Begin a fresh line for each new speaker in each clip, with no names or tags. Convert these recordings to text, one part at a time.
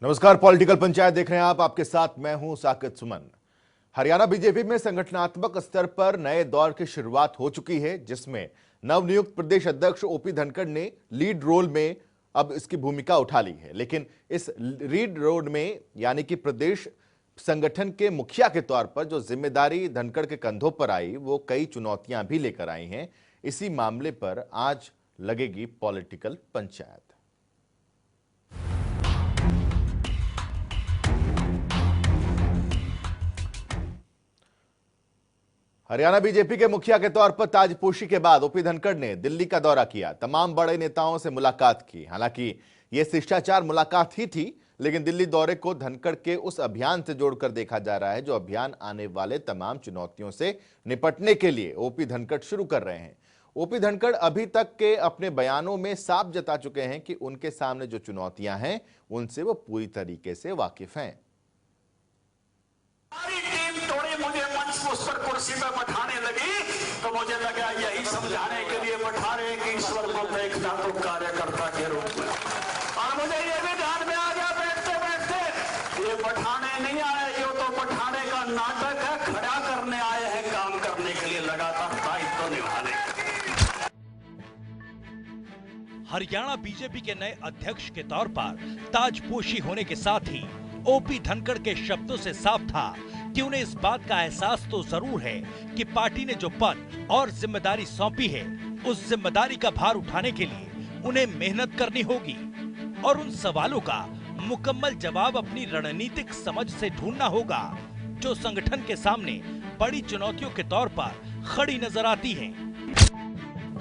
नमस्कार, पॉलिटिकल पंचायत देख रहे हैं आप। आपके साथ मैं हूं साकिब सुमन। हरियाणा बीजेपी में संगठनात्मक स्तर पर नए दौर की शुरुआत हो चुकी है, जिसमें नवनियुक्त प्रदेश अध्यक्ष ओपी धनखड़ ने लीड रोल में अब इसकी भूमिका उठा ली है। लेकिन इस लीड रोल में यानी कि प्रदेश संगठन के मुखिया के तौर पर जो जिम्मेदारी धनखड़ के कंधों पर आई, वो कई चुनौतियां भी लेकर आई हैं। इसी मामले पर आज लगेगी पॉलिटिकल पंचायत। हरियाणा बीजेपी के मुखिया के तौर पर ताजपोशी के बाद ओपी धनखड़ ने दिल्ली का दौरा किया, तमाम बड़े नेताओं से मुलाकात की। हालांकि यह शिष्टाचार मुलाकात ही थी, लेकिन दिल्ली दौरे को धनखड़ के उस अभियान से जोड़कर देखा जा रहा है जो अभियान आने वाले तमाम चुनौतियों से निपटने के लिए ओपी धनखड़ शुरू कर रहे हैं। ओपी धनखड़ अभी तक के अपने बयानों में साफ जता चुके हैं कि उनके सामने जो चुनौतियां हैं उनसे वो पूरी तरीके से वाकिफ हैं।
उस पर कुर्सी पर बैठाने लगी तो मुझे लगा यही समझाने के लिए बैठा रहे कि ईश्वर को देखना तो कार्यकर्ता के रूप में। और मुझे ये भी ध्यान में आ गया बैठते बैठते, ये बैठाने नहीं आए, ये तो बैठाने का नाटक है, खड़ा करने आए हैं, काम करने के लिए लगातार दायित्व निभाने।
हरियाणा बीजेपी के नए अध्यक्ष के तौर पर ताजपोशी होने के साथ ही ओपी धनखड़ के शब्दों से साफ था कि उन्हें इस बात का एहसास तो जरूर है कि पार्टी ने जो पद और जिम्मेदारी सौंपी है, उस जिम्मेदारी का भार उठाने के लिए उन्हें मेहनत करनी होगी और उन सवालों का मुकम्मल जवाब अपनी रणनीतिक समझ से ढूंढना होगा, जो संगठन के सामने बड़ी चुनौतियों के तौर पर खड़ी नजर आती हैं।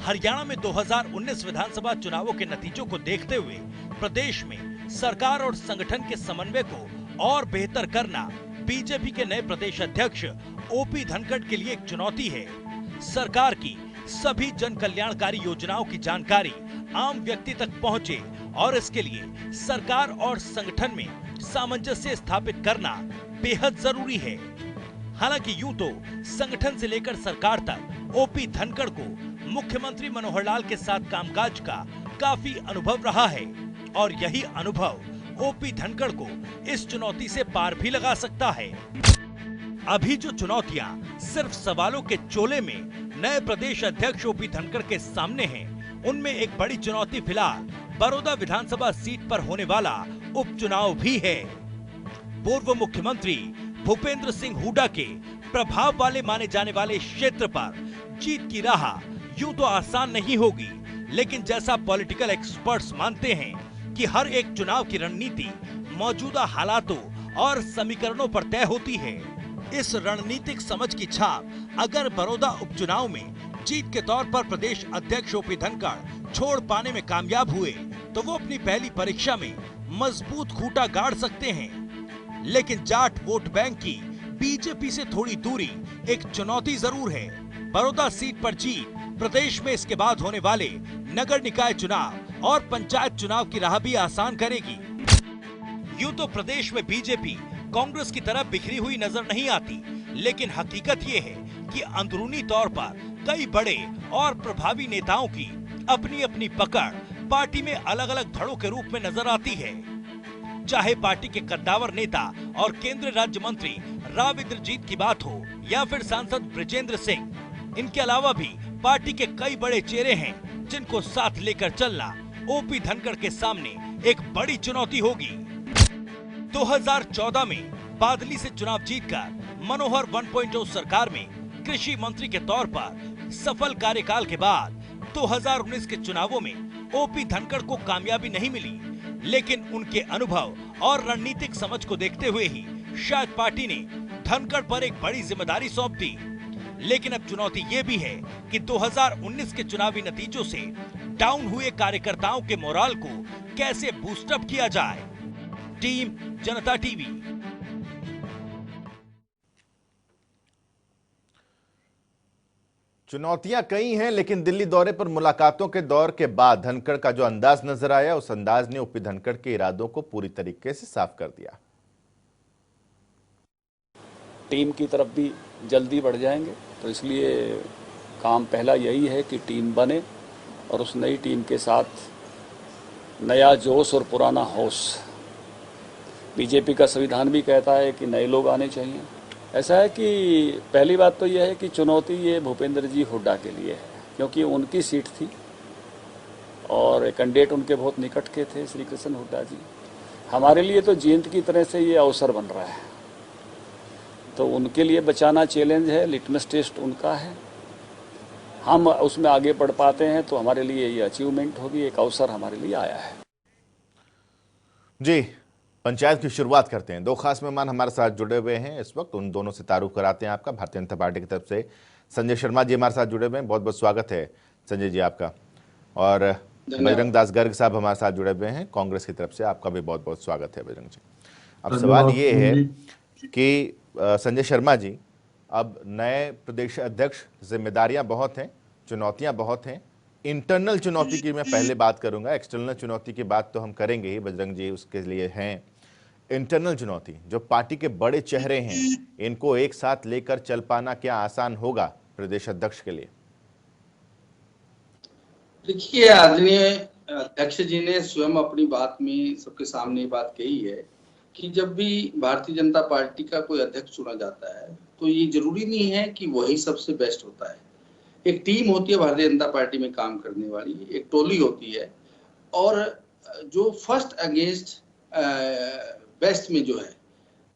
हरियाणा में 2019 विधानसभा चुनावों के नतीजों को देखते हुए प्रदेश में सरकार और संगठन के समन्वय को और बेहतर करना बीजेपी के नए प्रदेश अध्यक्ष ओपी धनखड़ के लिए एक चुनौती है। सरकार की सभी जन कल्याणकारी योजनाओं की जानकारी आम व्यक्ति तक पहुंचे और इसके लिए सरकार और संगठन में सामंजस्य स्थापित करना बेहद जरूरी है। हालांकि यूं तो संगठन से लेकर सरकार तक ओपी धनखड़ को मुख्यमंत्री मनोहर लाल के साथ कामकाज का काफी अनुभव रहा है और यही अनुभव ओपी धनखड़ को इस चुनौती से पार भी लगा सकता है। अभी जो चुनौतियां सिर्फ सवालों के चोले में नए प्रदेश अध्यक्ष ओपी धनखड़ के सामने हैं, उनमें एक बड़ी चुनौती फिलहाल बड़ौदा विधानसभा सीट पर होने वाला उपचुनाव भी है। पूर्व मुख्यमंत्री भूपेंद्र सिंह हुड्डा के प्रभाव वाले माने जाने वाले क्षेत्र पर जीत की राह यूं तो आसान नहीं होगी, लेकिन जैसा पॉलिटिकल एक्सपर्ट्स मानते हैं कि हर एक चुनाव की रणनीति मौजूदा हालातों और समीकरणों पर तय होती है। इस रणनीतिक समझ की छाप अगर बड़ौदा उपचुनाव में जीत के तौर पर प्रदेश अध्यक्ष ओपी धनखड़ छोड़ पाने में कामयाब हुए तो वो अपनी पहली परीक्षा में मजबूत खूंटा गाड़ सकते हैं। लेकिन जाट वोट बैंक की बीजेपी से थोड़ी दूरी एक चुनौती जरूर है। बड़ौदा सीट पर जीत प्रदेश में इसके बाद होने वाले नगर निकाय चुनाव और पंचायत चुनाव की राह भी आसान करेगी। यूं तो प्रदेश में बीजेपी कांग्रेस की तरह बिखरी हुई नजर नहीं आती, लेकिन हकीकत ये है कि अंदरूनी तौर पर कई बड़े और प्रभावी नेताओं की अपनी अपनी पकड़ पार्टी में अलग अलग धड़ों के रूप में नजर आती है। चाहे पार्टी के कद्दावर नेता और केंद्रीय राज्य मंत्री राव इंद्रजीत की बात हो या फिर सांसद बृजेंद्र सिंह, इनके अलावा भी पार्टी के कई बड़े चेहरे हैं जिनको साथ लेकर चलना ओपी धनखड़ के सामने एक बड़ी चुनौती होगी। 2014 में बादली से चुनाव जीतकर मनोहर 1.0 सरकार में कृषि मंत्री के तौर पर सफल कार्यकाल के बाद 2019 के चुनावों में ओपी धनखड़ को कामयाबी नहीं मिली, लेकिन उनके अनुभव और रणनीतिक समझ को देखते हुए ही शायद पार्टी ने धनखड़ पर एक बड़ी जिम्मेदारी सौंप दी। लेकिन अब चुनौती ये भी है कि 2019 के चुनावी नतीजों से डाउन हुए कार्यकर्ताओं के मोराल को कैसे बूस्टअप किया जाए। टीम जनता टीवी।
चुनौतियां कई हैं, लेकिन दिल्ली दौरे पर मुलाकातों के दौर के बाद धनखड़ का जो अंदाज नजर आया, उस अंदाज ने ओपी धनखड़ के इरादों को पूरी तरीके से साफ कर दिया।
टीम की तरफ भी जल्दी बढ़ जाएंगे, तो इसलिए काम पहला यही है कि टीम बने और उस नई टीम के साथ नया जोश और पुराना होश बीजेपी का संविधान भी कहता है कि नए लोग आने चाहिए। ऐसा है कि पहली बात तो यह है कि चुनौती ये भूपेंद्र जी हुड्डा के लिए है, क्योंकि उनकी सीट थी और कैंडिडेट उनके बहुत निकट के थे श्री कृष्ण हुड्डा जी। हमारे लिए तो जीएंट की तरह से ये अवसर बन रहा है, तो उनके लिए बचाना चैलेंज है, लिटमस टेस्ट उनका है। हम उसमें आगे बढ़ पाते हैं तो हमारे लिए ये अचीवमेंट होगी, एक अवसर हमारे लिए आया है।
जी, पंचायत की शुरुआत करते हैं। दो खास मेहमान हमारे साथ जुड़े हुए हैं इस वक्त, उन दोनों से तारुफ कराते हैं आपका। भारतीय जनता पार्टी की तरफ से संजय शर्मा जी हमारे साथ जुड़े हुए हैं, बहुत बहुत स्वागत है संजय जी आपका। और बजरंग दास गर्ग साहब हमारे साथ जुड़े हुए हैं कांग्रेस की तरफ से, आपका भी बहुत बहुत स्वागत है बजरंग जी। अब सवाल ये है कि संजय शर्मा जी, अब नए प्रदेश अध्यक्ष, जिम्मेदारियां बहुत हैं, चुनौतियां बहुत हैं। इंटरनल चुनौती की मैं पहले बात करूंगा, एक्सटर्नल चुनौती की बात तो हम करेंगे ही, बजरंग जी उसके लिए हैं। इंटरनल चुनौती, जो पार्टी के बड़े चेहरे हैं, इनको एक साथ लेकर चल पाना क्या आसान होगा प्रदेश अध्यक्ष के लिए?
देखिए, आदरणीय अध्यक्ष जी ने स्वयं अपनी बात में सबके सामने ये बात कही है कि जब भी भारतीय जनता पार्टी का कोई अध्यक्ष चुना जाता है तो ये जरूरी नहीं है कि वही सबसे बेस्ट होता है। एक टीम होती है भारतीय जनता पार्टी में काम करने वाली, एक टोली होती है, और जो फर्स्ट अगेंस्ट बेस्ट में जो है,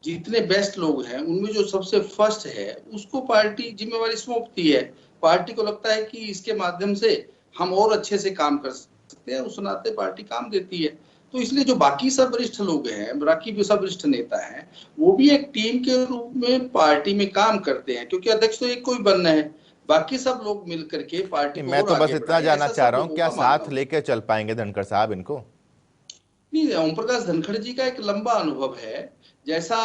जितने बेस्ट लोग हैं उनमें जो सबसे फर्स्ट है उसको पार्टी जिम्मेवारी सौंपती है। पार्टी को लगता है कि इसके माध्यम से हम और अच्छे से काम कर सकते हैं, उस नाते पार्टी काम देती है। तो इसलिए जो बाकी सब वरिष्ठ लोग हैं, बाकी भी सब वरिष्ठ नेता हैं, वो भी एक टीम के रूप में पार्टी में काम करते हैं, क्योंकि अध्यक्ष तो एक कोई बनना है, बाकी सब लोग मिलकर के पार्टी को
मैं तो
और
बस
आगे
इतना
बढ़ाएं,
जानना
ऐसा
चाह
सब
रहा हूँ,
लोगों
क्या
का मानना
साथ
है।
लेकर चल पाएंगे धनखड़ साहब इनको?
नहीं, ओम प्रकाश धनखड़ जी का एक लंबा अनुभव है। जैसा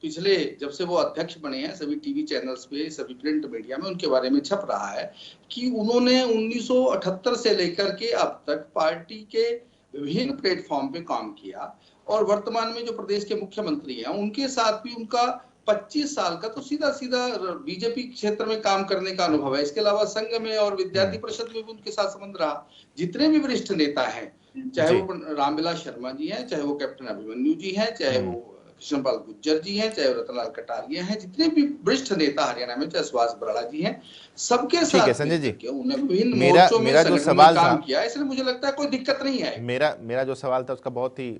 पिछले जब से वो अध्यक्ष बने हैं, सभी टीवी चैनल्स पे, सभी प्रिंट मीडिया में उनके बारे में छप रहा है कि उन्होंने 1978 से लेकर के अब तक पार्टी के विभिन्न प्लेटफॉर्म पे काम किया, और वर्तमान में जो प्रदेश के मुख्यमंत्री हैं उनके साथ भी उनका 25 साल का तो सीधा सीधा बीजेपी क्षेत्र में काम करने का अनुभव है। इसके अलावा संघ में और विद्यार्थी परिषद में भी उनके साथ संबंध रहा। जितने भी वरिष्ठ नेता हैं, चाहे वो रामविलास शर्मा जी हैं, चाहे वो कैप्टन अभिमन्यु जी हैं, चाहे वो कृष्णपाल गुर्जर जी हैं, चाहे वो रतनलाल कटारिया हैं, जितने भी वरिष्ठ नेता हरियाणा में, चाहे सुभाष बराड़ा जी हैं, सबके साथ
संजय जी,
उन्हें विभिन्न
मेरा
मोर्चों में
मेरा जो
संगठन
सवाल
में काम
था,
किया, इसलिए मुझे लगता है कोई दिक्कत नहीं है।
मेरा जो सवाल था उसका बहुत ही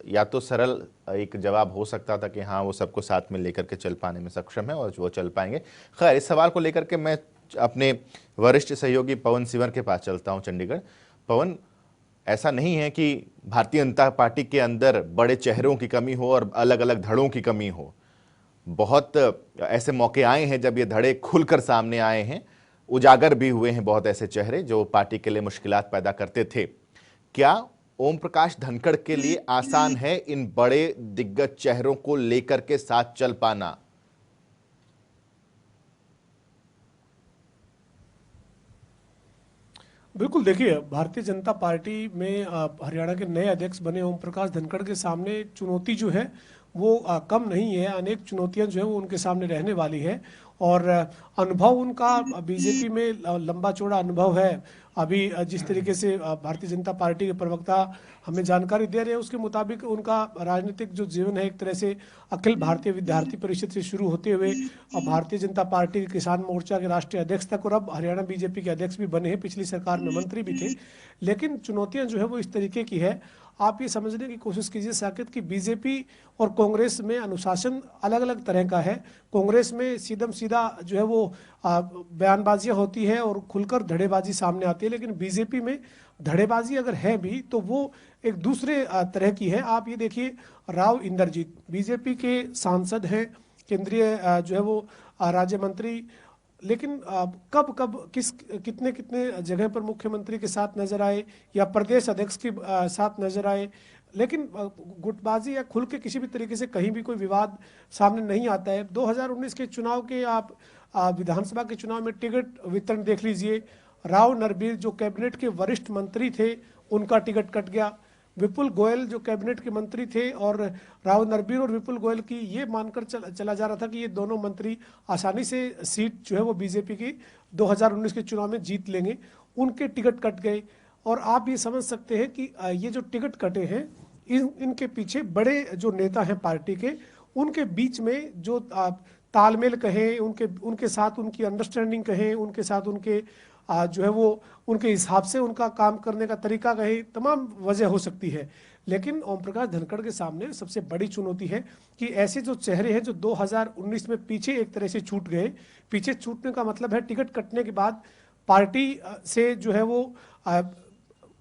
या तो सरल एक जवाब हो सकता था कि हाँ वो सबको साथ में लेकर के चल पाने में सक्षम है और वो चल पाएंगे। खैर, इस सवाल को लेकर के मैं अपने वरिष्ठ सहयोगी पवन सिवर के पास चलता हूँ चंडीगढ़। पवन, ऐसा नहीं है कि भारतीय जनता पार्टी के अंदर बड़े चेहरों की कमी हो और अलग अलग धड़ों की कमी हो। बहुत ऐसे मौके आए हैं जब ये धड़े खुलकर सामने आए हैं, उजागर भी हुए हैं बहुत ऐसे चेहरे जो पार्टी के लिए मुश्किलात पैदा करते थे। क्या ओम प्रकाश धनखड़ के लिए आसान है इन बड़े दिग्गज चेहरों को लेकर के साथ चल पाना?
बिल्कुल, देखिए, भारतीय जनता पार्टी में हरियाणा के नए अध्यक्ष बने ओम प्रकाश धनखड़ के सामने चुनौती जो है वो कम नहीं है। अनेक चुनौतियां जो है वो उनके सामने रहने वाली है, और अनुभव उनका बीजेपी में लंबा चौड़ा अनुभव है। अभी जिस तरीके से भारतीय जनता पार्टी के प्रवक्ता हमें जानकारी दे रहे हैं, उसके मुताबिक उनका राजनीतिक जो जीवन है एक तरह से अखिल भारतीय विद्यार्थी परिषद से शुरू होते हुए भारतीय जनता पार्टी के किसान मोर्चा के राष्ट्रीय अध्यक्ष तक, और अब हरियाणा बीजेपी के अध्यक्ष भी बने हैं, पिछली सरकार में मंत्री भी थे। लेकिन चुनौतियां जो है वो इस तरीके की है। आप ये समझने की कोशिश कीजिए साकिब कि बीजेपी और कांग्रेस में अनुशासन अलग अलग तरह का है। कांग्रेस में सीधम सीधा जो है वो बयानबाजियां होती है और खुलकर धड़ेबाजी सामने आती है, लेकिन बीजेपी में धड़ेबाजी अगर है भी तो वो एक दूसरे तरह की है। आप ये देखिए, राव इंद्रजीत बीजेपी के सांसद हैं, केंद्रीय जो है वो राज्य मंत्री, लेकिन कब कब कितने जगह पर मुख्यमंत्री के साथ नजर आए या प्रदेश अध्यक्ष के साथ नजर आए, लेकिन गुटबाजी या खुल के किसी भी तरीके से कहीं भी कोई विवाद सामने नहीं आता है। 2019 के चुनाव के आप विधानसभा के चुनाव में टिकट वितरण देख लीजिए। राव नरबीर जो कैबिनेट के वरिष्ठ मंत्री थे, उनका टिकट कट गया। विपुल गोयल जो कैबिनेट के मंत्री थे, और राव नरबीर और विपुल गोयल की ये मानकर चला जा रहा था कि ये दोनों मंत्री आसानी से सीट जो है वो बीजेपी की 2019 के चुनाव में जीत लेंगे, उनके टिकट कट गए। और आप ये समझ सकते हैं कि ये जो टिकट कटे हैं इनके पीछे बड़े जो नेता हैं पार्टी के, उनके बीच में जो तालमेल कहें, उनके साथ उनकी अंडरस्टैंडिंग कहें, उनके साथ उनके जो है वो उनके हिसाब से उनका काम करने का तरीका कहें, तमाम वजह हो सकती है। लेकिन ओम प्रकाश धनखड़ के सामने सबसे बड़ी चुनौती है कि ऐसे जो चेहरे हैं जो 2019 में पीछे एक तरह से छूट गए, पीछे छूटने का मतलब है टिकट कटने के बाद पार्टी से जो है वो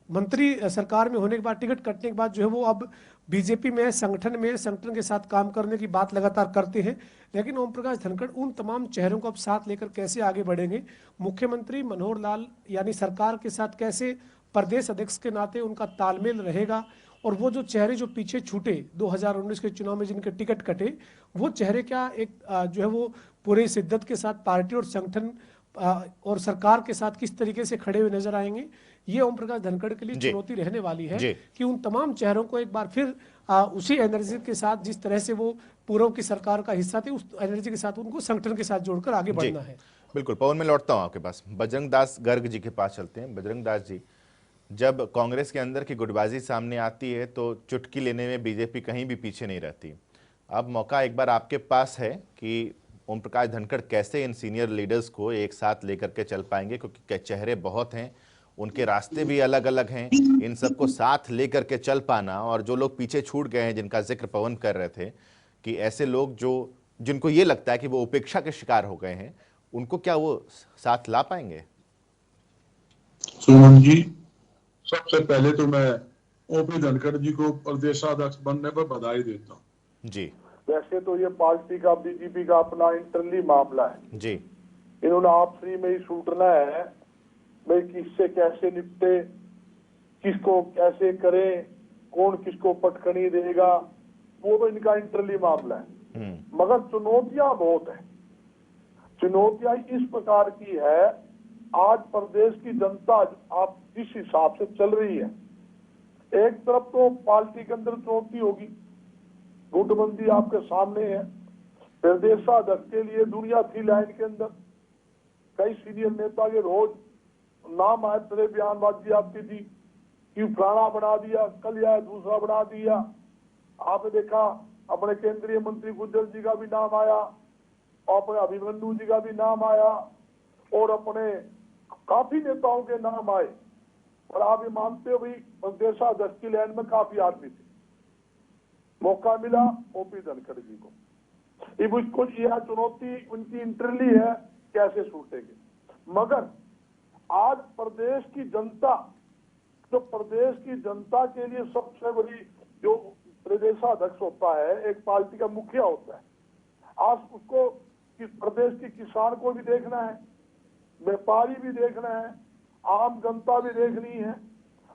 मंत्री सरकार में होने के बाद, टिकट कटने के बाद जो है वो अब बीजेपी में संगठन के साथ काम करने की बात लगातार करते हैं। लेकिन ओम प्रकाश धनखड़ उन तमाम चेहरों को अब साथ लेकर कैसे आगे बढ़ेंगे, मुख्यमंत्री मनोहर लाल यानी सरकार के साथ कैसे प्रदेश अध्यक्ष के नाते उनका तालमेल रहेगा, और वो जो चेहरे जो पीछे छूटे 2019 के चुनाव में जिनके टिकट कटे, वो चेहरे क्या एक जो है वो पूरे शिद्दत के साथ पार्टी और संगठन और सरकार के साथ किस तरीके से खड़े हुए नजर आएंगे, ये ओम प्रकाश धनखड़ के लिए चुनौती रहने वाली है कि उन तमाम चेहरों को एक बार फिर उसी एनर्जी के साथ, जिस तरह से वो पूर्व की सरकार का हिस्सा थे, उस एनर्जी के साथ उनको संगठन के साथ जोड़कर आगे बढ़ना है।
बिल्कुल पवन, मैं लौटता हूं आपके पास, बजरंग दास गर्ग जी के पास चलते हैं। बजरंग दास जी, जब कांग्रेस के अंदर की गुटबाजी सामने आती है तो चुटकी लेने में बीजेपी कहीं भी पीछे नहीं रहती। अब मौका एक बार आपके पास है कि ओम प्रकाश धनखड़ कैसे इन सीनियर लीडर्स को एक साथ लेकर के चल पाएंगे, क्योंकि चेहरे बहुत हैं, उनके रास्ते भी अलग अलग हैं, इन सबको साथ लेकर के चल पाना, और जो लोग पीछे छूट गए हैं जिनका जिक्र पवन कर रहे थे, कि ऐसे लोग जो जिनको ये लगता है कि वो उपेक्षा के शिकार हो गए हैं, उनको क्या वो साथ ला पाएंगे?
सुमन जी, सबसे पहले तो मैं ओपी धनखड़ जी को प्रदेशाध्यक्ष बनने पर बधाई देता हूँ
जी।
वैसे तो ये पार्टी का, बीजेपी का अपना इंटरनली मामला है
जी।
इन्होंने आपसी में ही छूटना है, भाई किससे कैसे निपटे, किसको कैसे करें, कौन किसको पटखनी देगा, वो तो इनका इंटरनली मामला है। मगर चुनौतियां बहुत है। चुनौतियां इस प्रकार की है, आज प्रदेश की जनता आप जिस हिसाब से चल रही है, एक तरफ तो पार्टी के अंदर चुनौती होगी, गुटबंदी आपके सामने है, प्रदेशाध्यक्ष के लिए दुनिया थी लाइन के अंदर, कई सीनियर नेता के रोज नाम आए, तरह बयानबाजी आपकी थी कि फलाना बना दिया, कल या दूसरा बना दिया। आपने देखा अपने केंद्रीय मंत्री गुज्जर जी का भी नाम आया, और अपने अभिमन्यु जी का भी नाम आया, और अपने काफी नेताओं के नाम आए। और आप ये मानते हो भाई प्रदेशाध्यक्ष की लाइन में काफी आदमी थे, मौका मिला ओपी धनखड़ जी को। कुछ यह चुनौती उनकी इंटरली है, कैसे छूटेंगे। मगर आज प्रदेश की जनता, जो प्रदेश की जनता के लिए सबसे बड़ी, जो प्रदेशाध्यक्ष होता है, एक पार्टी का मुखिया होता है, आज उसको प्रदेश के किसान को भी देखना है, व्यापारी भी देखना है, आम जनता भी देखनी है।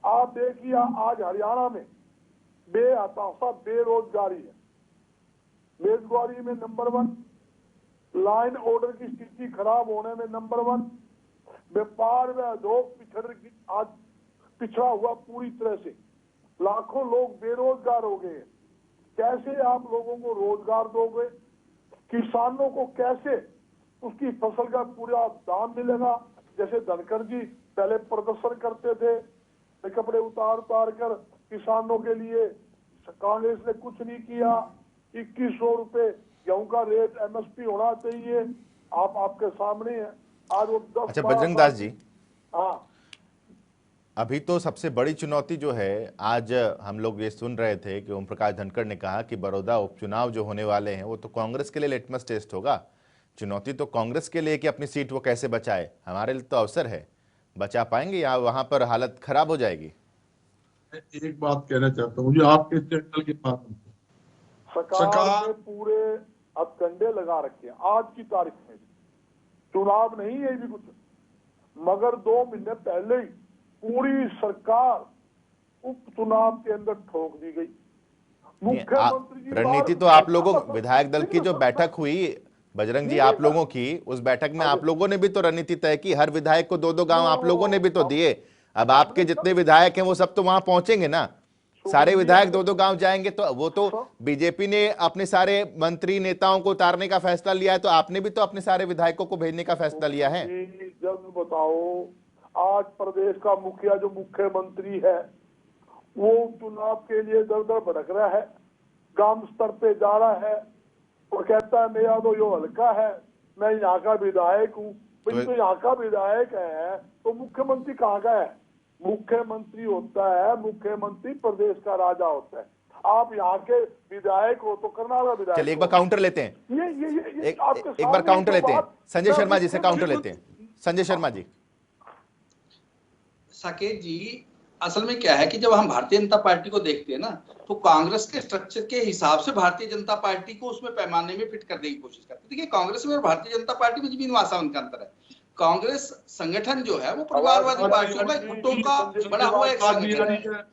आप देखिए आज हरियाणा में बेहताशा बेरोजगारी है, बेरोजगारी में नंबर 1, लाइन ऑर्डर की स्थिति खराब होने में नंबर 1, व्यापार में उद्योग आज पिछड़ा हुआ पूरी तरह से, लाखों लोग बेरोजगार हो गए। कैसे आप लोगों को रोजगार दोगे, किसानों को कैसे उसकी फसल का पूरा दाम मिलेगा। जैसे धनखड़ जी पहले प्रदर्शन करते थे, कपड़े उतार कर किसानों के लिए, कांग्रेस ने कुछ नहीं किया। 2100 रुपए गेहूं का रेट MSP होना चाहिए, आपके सामने है आज वो 10।
अच्छा बजरंग दास जी,
हाँ,
अभी तो सबसे बड़ी चुनौती जो है, आज हम लोग ये सुन रहे थे कि ओम प्रकाश धनखड़ ने कहा कि बड़ौदा उपचुनाव जो होने वाले हैं वो तो कांग्रेस के लिए लिटमस टेस्ट होगा। चुनौती तो कांग्रेस के लिए कि अपनी सीट वो कैसे बचाए, हमारे लिए तो अवसर है, बचा पाएंगे या वहां पर हालत खराब हो जाएगी?
एक बात कहना चाहता हूँ, आपके चैनल के पास
सरकार ने पूरे हथकंडे लगा रखे हैं। आज की तारीख में चुनाव नहीं है भी कुछ, मगर 2 महीने पहले ही पूरी सरकार उपचुनाव के अंदर ठोक दी गई। मुख्यमंत्री जी,
रणनीति तो आप लोगों, विधायक दल की जो बैठक हुई बजरंग जी आप लोगों की, उस बैठक में आप लोगों ने भी तो रणनीति तय की, हर विधायक को 2-2 गांव आप लोगों ने भी तो दिए। अब आपके जितने विधायक हैं वो सब तो वहां पहुंचेंगे ना, सारे विधायक 2-2 गांव जाएंगे, तो वो तो बीजेपी ने अपने सारे मंत्री नेताओं को उतारने का फैसला लिया है, तो आपने भी तो अपने सारे विधायकों को भेजने का फैसला लिया है।
जब बताओ, आज प्रदेश का मुखिया जो मुख्यमंत्री है, वो चुनाव के लिए दर दर भटक रहा है, गांव स्तर पे जा रहा है और कहता है मेरा तो यो हल्का है, मैं यहाँ का विधायक हूँ। भाई तो यहाँ का विधायक है तो मुख्यमंत्री कहाँ का है? मुख्यमंत्री होता है, मुख्यमंत्री प्रदेश का राजा होता है। आप यहाँ के विधायक हो तो करनाल का विधायक।
चलिए एक बार काउंटर लेते हैं, एक बार काउंटर लेते हैं, संजय शर्मा जी से काउंटर लेते हैं। संजय शर्मा जी।
साकेत जी, असल में क्या है कि जब हम भारतीय जनता पार्टी को देखते हैं ना, तो कांग्रेस के स्ट्रक्चर के हिसाब से भारतीय जनता पार्टी को उसमें पैमाने में फिट करने की कोशिश करते हैं। देखिए, कांग्रेस में और भारतीय जनता पार्टी में जमीन आसमान का अंतर है। कांग्रेस संगठन जो है वो परिवारवादी पार्टियों का गुटों का बना हुआ एक संगठन है।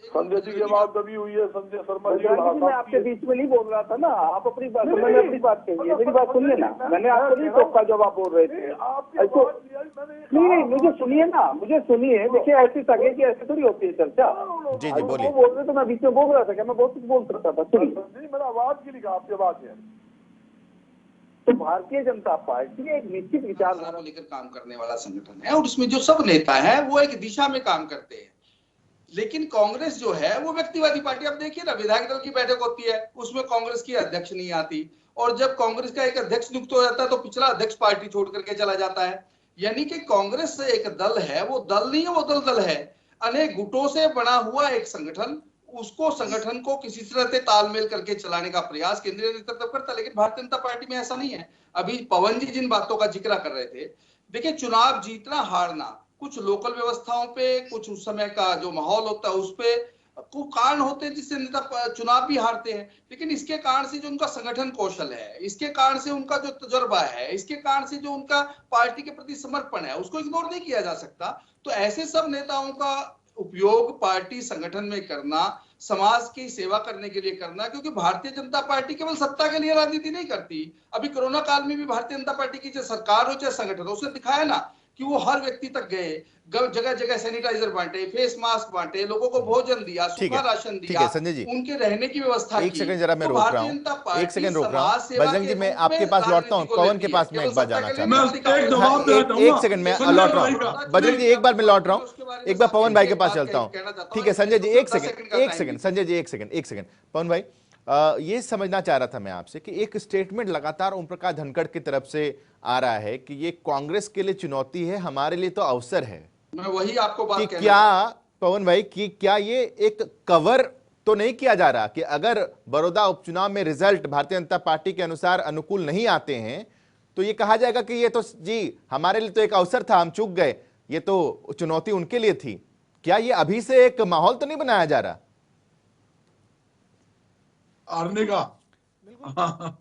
संजय जी की बात दबी हुई है। संजय शर्मा जी,
मैं आपके बीच में नहीं बोल रहा था ना, आप अपनी बात, मैंने अपनी बात कही है, मेरी बात सुनिए ना, मैंने आपको नहीं टोका जब आप बोल रहे थे। नहीं, मुझे सुनिए ना, मुझे सुनिए। देखिए, ऐसी सगे की ऐसे थोड़ी होती है चर्चा।
जी जी बोलिए।
बोल रहे तो मैं बीच में बोल रहा था, क्या मैं बहुत कुछ बोल सकता था? सुनिए,
मेरा आवाज की लिखा आपके बात है।
तो भारतीय जनता पार्टी एक निश्चित विचारधारा
को लेकर काम करने वाला संगठन है और उसमें जो सब नेता है वो एक दिशा में काम करते हैं। लेकिन कांग्रेस जो है वो व्यक्तिवादी पार्टी। अब देखिए ना, विधायक दल की बैठक होती है, उसमें कांग्रेस की अध्यक्ष नहीं आती, और जब कांग्रेस का एक अध्यक्ष नियुक्त हो जाता है तो पिछला अध्यक्ष पार्टी छोड़ करके चला जाता है। यानी कि कांग्रेस एक दल है, वो दल नहीं है, वो दल है। अनेक गुटों से बना हुआ एक संगठन, उसको संगठन को किसी तरह से तालमेल करके चलाने का प्रयास केंद्रीय नेतृत्व करता है। लेकिन भारतीय जनता पार्टी में ऐसा नहीं है। अभी पवन जी जिन बातों का जिक्र कर रहे थे, देखिए, चुनाव जीतना हारना कुछ लोकल व्यवस्थाओं पे, कुछ उस समय का जो माहौल होता है उस पे कुछ कारण होते हैं जिससे नेता चुनाव भी हारते हैं। लेकिन इसके कारण से जो उनका संगठन कौशल है, इसके कारण से उनका जो तजुर्बा है, इसके कारण से जो उनका पार्टी के प्रति समर्पण है, उसको इग्नोर नहीं किया जा सकता। तो ऐसे सब नेताओं का उपयोग पार्टी संगठन में करना, समाज की सेवा करने के लिए करना, क्योंकि भारतीय जनता पार्टी केवल सत्ता के लिए राजनीति नहीं करती। अभी कोरोना काल में भी भारतीय जनता पार्टी की चाहे सरकार हो चाहे संगठन हो, उसने दिखाया ना कि वो हर व्यक्ति तक गए, जगह जगह सैनिटाइजर बांटे, फेस मास्क बांटे, लोगों को भोजन दिया, सूखा राशन दिया,
संजय जी,
उनके रहने की व्यवस्था की।
एक सेकंड जरा मैं रोक रहा हूं, एक सेकंड रोक रहा हूं। बजरंग जी, मैं आपके पास लौटता हूं, पवन के पास मैं एक बार जाना चाहता हूं। एक सेकंड मैं लौट रहा हूं। बजरंग जी, एक बार मैं लौट रहा हूं, एक बार पवन भाई के पास चलता हूं। ठीक है संजय जी, एक सेकंड संजय जी, एक सेकंड पवन भाई, ये समझना चाह रहा था मैं आपसे कि एक स्टेटमेंट लगातार ओम प्रकाश धनखड़ की तरफ से आ रहा है कि ये कांग्रेस के लिए चुनौती है, हमारे लिए तो अवसर है।
मैं वही आपको बात
कि क्या पवन भाई कि क्या ये एक कवर तो नहीं किया जा रहा कि अगर बड़ौदा उपचुनाव में रिजल्ट भारतीय जनता पार्टी के अनुसार अनुकूल नहीं आते हैं तो ये कहा जाएगा कि ये तो जी हमारे लिए तो एक अवसर था, हम चूक गए, ये तो चुनौती उनके लिए थी। क्या ये अभी से एक माहौल तो नहीं बनाया जा रहा
हारने का?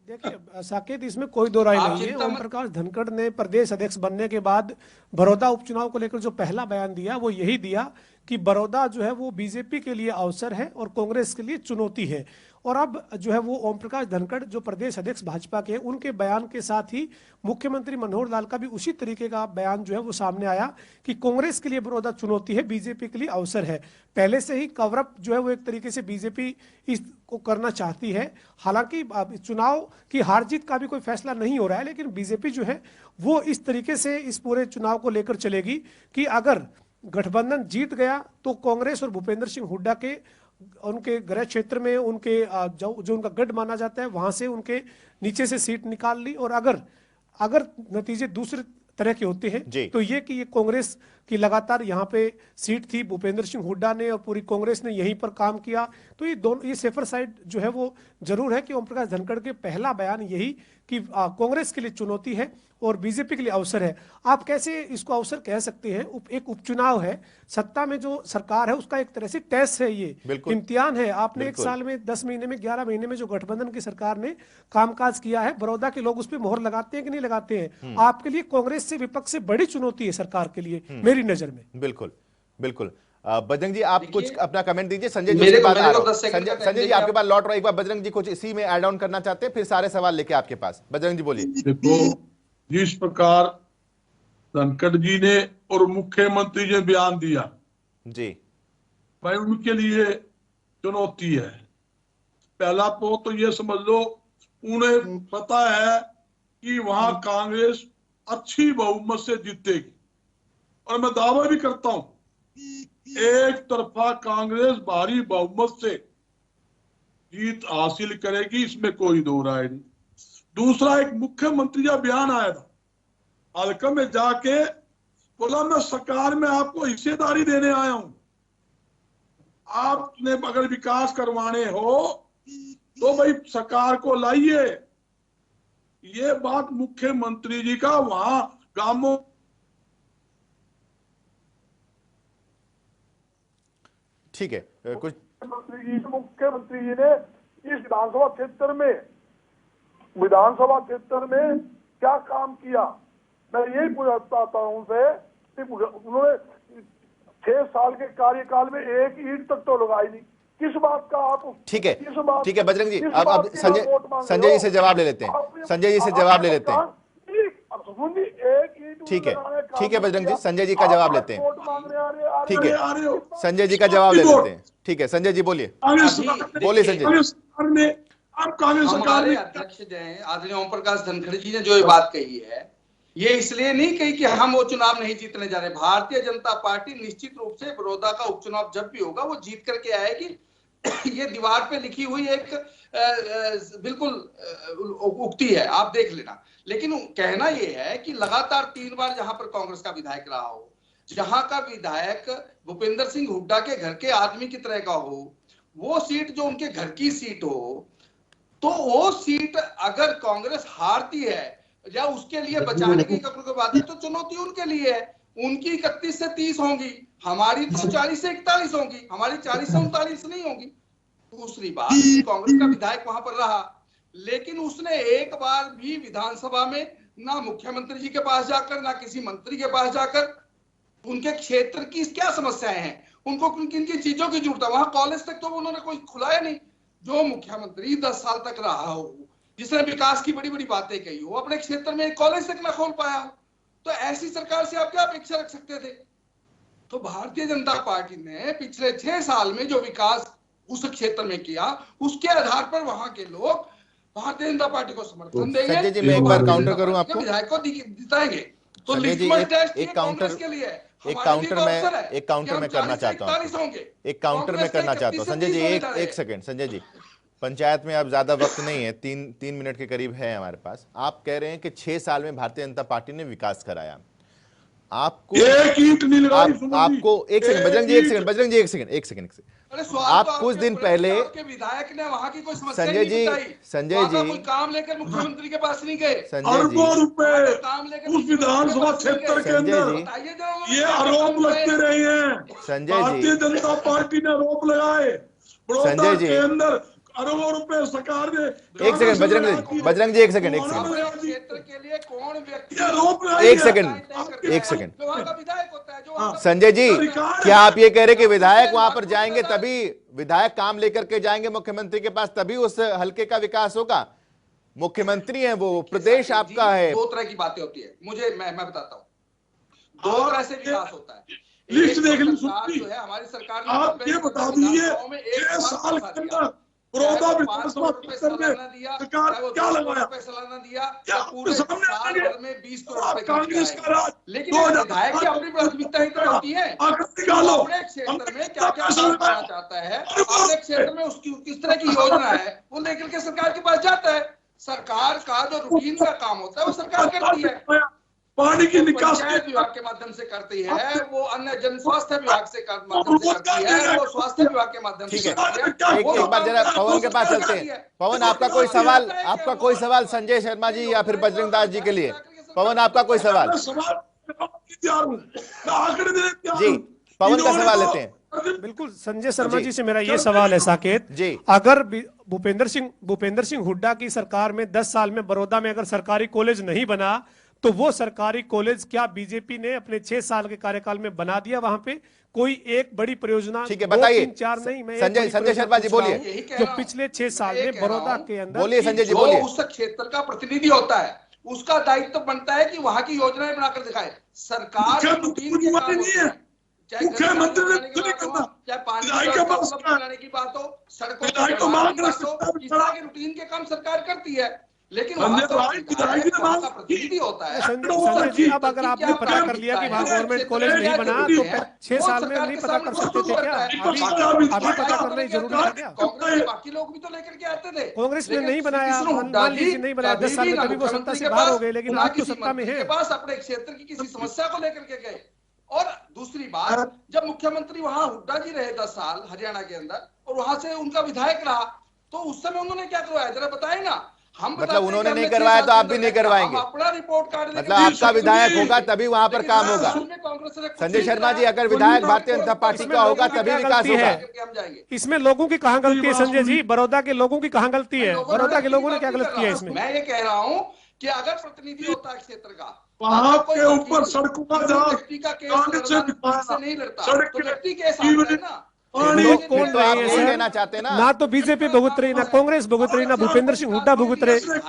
देखिए साकेत, इसमें कोई दो राय नहीं है। ओम प्रकाश धनखड़ ने प्रदेश अध्यक्ष बनने के बाद बड़ौदा उपचुनाव को लेकर जो पहला बयान दिया वो यही दिया कि बड़ौदा जो है वो बीजेपी के लिए अवसर है और कांग्रेस के लिए चुनौती है। और अब जो है वो ओम प्रकाश धनखड़ जो प्रदेश अध्यक्ष भाजपा के, उनके बयान के साथ ही मुख्यमंत्री मनोहर लाल का भी उसी तरीके का बयान जो है वो सामने आया कि कांग्रेस के लिए बड़ौदा चुनौती है, बीजेपी के लिए अवसर है। पहले से ही कवरअप जो है वो एक तरीके से बीजेपी इसको करना चाहती है। हालांकि चुनाव की हार जीत का भी कोई फैसला नहीं हो रहा है, लेकिन बीजेपी जो है वो इस तरीके से इस पूरे चुनाव को लेकर चलेगी कि अगर गठबंधन जीत गया तो कांग्रेस और भूपेंद्र सिंह हुड्डा के उनके गृह क्षेत्र में उनके जो उनका गढ़ माना जाता है वहां से उनके नीचे से सीट निकाल ली, और अगर नतीजे दूसरे तरह के होते हैं तो ये कि ये कांग्रेस की लगातार यहाँ पे सीट थी, भूपेंद्र सिंह हुड्डा ने और पूरी कांग्रेस ने यहीं पर काम किया, तो ये सेफर साइड जो है वो जरूर है कि ओम प्रकाश धनखड़ के पहला बयान यही कि कांग्रेस के लिए चुनौती है और बीजेपी के लिए अवसर है। आप कैसे इसको अवसर कह सकते हैं? एक उपचुनाव है, सत्ता में जो सरकार है उसका एक तरह से टेस्ट है, ये इम्तिहान है। आपने एक साल में 10 महीने में 11 महीने में जो गठबंधन की सरकार ने कामकाज किया है, बड़ौदा के लोग उस पर मोहर लगाते हैं कि नहीं लगाते हैं? आपके लिए कांग्रेस से विपक्ष से बड़ी चुनौती है सरकार के लिए मेरी नजर में।
बिल्कुल बिल्कुल। बजरंग जी, आप कुछ अपना कमेंट दीजिए। संजय जी के बाद संजय जी आपके पास लौट रहा हूं, एक बार बजरंग जी कुछ इसी में ऐड ऑन करना चाहते हैं, फिर सारे सवाल लेके आपके पास। बजरंग जी बोलिए।
देखो, जिस प्रकार धनखड़ जी ने और मुख्यमंत्री ने बयान दिया
जी,
भाई उनके लिए चुनौती है। पहला तो ये समझ लो, उन्हें पता है कि वहां कांग्रेस अच्छी बहुमत से जीतेगी, और मैं दावा भी करता हूं एक तरफा कांग्रेस भारी बहुमत से जीत हासिल करेगी, इसमें कोई दो राय नहीं। दूसरा, एक मुख्यमंत्री का बयान आया था, हल्का में जाके बोला मैं सरकार में आपको हिस्सेदारी देने आया हूं, आपने अगर विकास करवाने हो तो भाई सरकार को लाइए। ये बात मुख्यमंत्री जी का वहां गांवों
ठीक है कुछ
मुख्यमंत्री जी ने इस विधानसभा क्षेत्र में क्या काम किया, मैं यही पूछना चाहता हूं उनसे कि उन्होंने 6 साल के कार्यकाल में एक ईंट तक तो लगाई नहीं। किस बात का आप
ठीक है बजरंग जी, अब संजय जी से जवाब ले लेते हैं, संजय जी से जवाब ले लेते हैं। ठीक है बजरंग जी, संजय जी का जवाब लेते हैं। ठीक है, संजय जी का जवाब ले लेते हैं। ठीक है संजय जी बोलिए, बोलिए संजय जी।
हमारे अध्यक्ष आदरणीय ओम प्रकाश धनखड़ जी ने जो ये बात कही है, ये इसलिए नहीं कही कि हम वो चुनाव नहीं जीतने जा रहे। भारतीय जनता पार्टी निश्चित रूप से बड़ौदा का उपचुनाव जब भी होगा वो जीत करके आएगी। ये दीवार पे लिखी हुई एक बिल्कुल उक्ति है, आप देख लेना। लेकिन कहना ये है कि लगातार 3 बार जहां पर कांग्रेस का विधायक रहा हो, जहां का विधायक भूपेंद्र सिंह हुड्डा के घर के आदमी की तरह का हो, वो सीट जो उनके घर की सीट हो, तो वो सीट अगर कांग्रेस हारती है या उसके लिए बचाने की बात है तो चुनौती उनके लिए है। उनकी 31 से 30 होंगी, हमारी तो 40 से 41 होंगी, हमारी 40 से 39 नहीं होगी। दूसरी बात, कांग्रेस का विधायक वहां पर रहा, लेकिन उसने एक बार भी विधानसभा में ना मुख्यमंत्री जी के पास जाकर, ना किसी मंत्री के पास जाकर उनके क्षेत्र की क्या समस्याएं हैं, उनको किन किन चीजों की जरूरत है, वहां कॉलेज तक तो उन्होंने कोई खुलाया नहीं। जो मुख्यमंत्री 10 साल तक रहा हो, जिसने विकास की बड़ी बड़ी बातें कही हो, अपने क्षेत्र में कॉलेज तक ना खोल पाया हो, तो ऐसी सरकार से आप क्या अपेक्षा रख सकते थे। तो भारतीय जनता पार्टी ने पिछले 6 साल में जो विकास उस क्षेत्र में किया, उसके आधार पर वहां के लोग भारतीय जनता पार्टी को समर्थन देंगे।
संजय जी मैं एक बार काउंटर करूं आपको,
विधायक को जिताएंगे। तो
संजय जी एक काउंटर में करना चाहता हूं, एक काउंटर में करना चाहता हूं। संजय जी एक सेकंड, संजय जी पंचायत में अब ज्यादा वक्त नहीं है, 3 मिनट के करीब है हमारे पास। आप कह रहे हैं कि 6 साल में भारतीय जनता पार्टी ने विकास कराया, आपको
एक ईंट नहीं लगाई।
आपको एक सेकंड बजरंग जी एक सेकंड आप कुछ दिन पहले
विधायक ने वहां की कोई समस्या
संजय जी
कोई काम लेकर मुख्यमंत्री के पास नहीं गए,
अरबों रुपए उस विधानसभा क्षेत्र के अंदर ये आरोप लगते रहे हैं।
संजय जी,
भारतीय जनता पार्टी ने आरोप लगाए बड़ौदा के अंदर अरबों रुपए सरकार ने।
एक सेकंड बजरंग जी एक सेकंड
क्षेत्र के लिए कौन व्यक्ति
एक सेकंड संजय जी, क्या आप ये कह रहे कि विधायक वहां पर जाएंगे तभी, विधायक काम लेकर के जाएंगे मुख्यमंत्री के पास तभी उस हल्के का विकास होगा? मुख्यमंत्री है वो, प्रदेश आपका है।
2 तरह की बातें होती है, मुझे मैं बताता हूँ। 2 तरह से विकास होता है।
लिस्ट देख ली
जो है हमारी सरकार ने,
आप ये बता दीजिए 6 साल के अंदर बड़ौदा विधानसभा क्षेत्र में सरकार क्या लगाया,
सालाना दिया,
पूरे साल भर में 20 करोड़ रुपए
कांग्रेस का राज। लेकिन विधायक की अपनी प्राथमिकता ही तो होती है, अपने क्षेत्र में क्या क्या काम करना चाहता है, अपने क्षेत्र में उसकी किस तरह की योजना है, वो लेकर के सरकार के पास जाता है। सरकार का जो रूटीन का काम होता है वो सरकार करती है,
पानी की निकासी
पंचायत विभाग के माध्यम से करती है, वो अन्य जन स्वास्थ्य विभाग से माध्यम से करती है, वो स्वास्थ्य विभाग के माध्यम से करती है।
एक बार जरा पवन के पास चलते हैं। पवन आपका कोई सवाल संजय शर्मा जी या फिर बजरंग दास जी के लिए? पवन आपका कोई सवाल? जी पवन का सवाल लेते हैं।
बिल्कुल, संजय शर्मा जी से मेरा ये सवाल है साकेत जी, अगर भूपेंद्र सिंह हुड्डा की सरकार में 10 साल में बड़ौदा में अगर सरकारी कॉलेज नहीं बना, तो वो सरकारी कॉलेज क्या बीजेपी ने अपने 6 साल के कार्यकाल में बना दिया? वहां पे कोई एक बड़ी परियोजना,
ठीक है बताइए।
3-4 नहीं, मैं
संजय शर्मा जी बोलिए,
जो पिछले 6 साल में बड़ौदा के अंदर,
बोलिए संजय जी बोलिए।
उस क्षेत्र का प्रतिनिधि होता है, उसका दायित्व बनता है कि वहां की योजनाएं बनाकर दिखाए। सरकार
मुख्यमंत्री ने
चाहे पानी बनाने की बात हो, सड़कों की बात हो, इस तरह के रूटीन के काम सरकार करती है। लेकिन वहाँ तो वहाँ का प्रतिनिधि होता है।
संजय जी, अब अगर आपने पता कर लिया कि वहाँ गवर्नमेंट कॉलेज नहीं बना तो 6 साल में नहीं पता कर सकते थे क्या? अभी पता करना जरूरी था क्या?
कांग्रेस के बाकी लोग भी तो लेकर के आते थे।
कांग्रेस ने नहीं बनाया, मान लीजिए नहीं बनाया, 10 साल में कभी वो सत्ता से बाहर हो गए, लेकिन आप तो सत्ता में है।
पास अपने क्षेत्र की किसी समस्या को लेकर के गए। और दूसरी बात, जब मुख्यमंत्री वहां हुड्डा जी रहे 10 साल हरियाणा के अंदर, और वहां से उनका विधायक रहा, तो उस समय उन्होंने क्या करवाया जरा बताएं ना। हम
मतलब उन्होंने नहीं करवाया तो आप भी नहीं करवाएंगे?
अपना रिपोर्ट कार्ड
मतलब आपका विधायक होगा तभी वहां पर काम होगा। संजय शर्मा जी, अगर विधायक भारतीय जनता पार्टी का होगा तभी विकास होगा।
इसमें लोगों की कहां गलती है संजय जी? बड़ौदा के लोगों की कहां गलती है? बड़ौदा के लोगों ने क्या गलत किया इसमें?
मैं ये कह रहा हूँ कि अगर प्रतिनिधि होता है क्षेत्र का,
वहां के ऊपर सड़कों का
व्यक्ति का केस नहीं लड़ता, तो व्यक्ति केस आता है ना।
लोग कौन
तो
रहे
आप
हैं
नहीं
सर?
कहना चाहते
ना तो बीजेपी भुगत रही, ना कांग्रेस भुगत रही, ना भूपेंद्र सिंह हुड्डा भुगत रहे।
संजय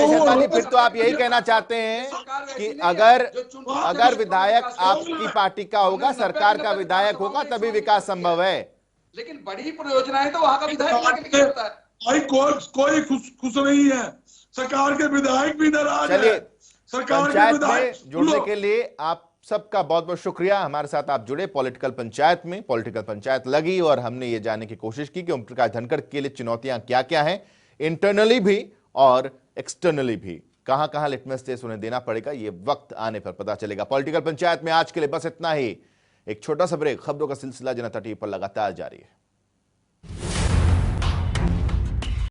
शर्मा जी, फिर तो आप यही कहना चाहते हैं कि अगर विधायक आपकी पार्टी का होगा, सरकार का विधायक होगा, तभी विकास संभव है।
लेकिन बड़ी परियोजनाएं तो वहां का विधायक करता है।
भाई कोई खुश नहीं है, सरकार के विधायक भी नाराज है।
चलिए,
सरकार के
पंचायत
विधायक
में जुड़ने के लिए आप सबका बहुत बहुत शुक्रिया। हमारे साथ आप जुड़े पॉलिटिकल पंचायत में। पॉलिटिकल पंचायत लगी और हमने ये जानने की कोशिश की कि ओम प्रकाश धनखड़ के लिए चुनौतियां क्या क्या हैं, इंटरनली भी और एक्सटर्नली भी। कहां कहां लिटमस टेस्ट उन्हें देना पड़ेगा, ये वक्त आने पर पता चलेगा। पॉलिटिकल पंचायत में आज के लिए बस इतना ही। एक छोटा सा ब्रेक, खबरों का सिलसिला जनता टीवी पर लगातार जारी है।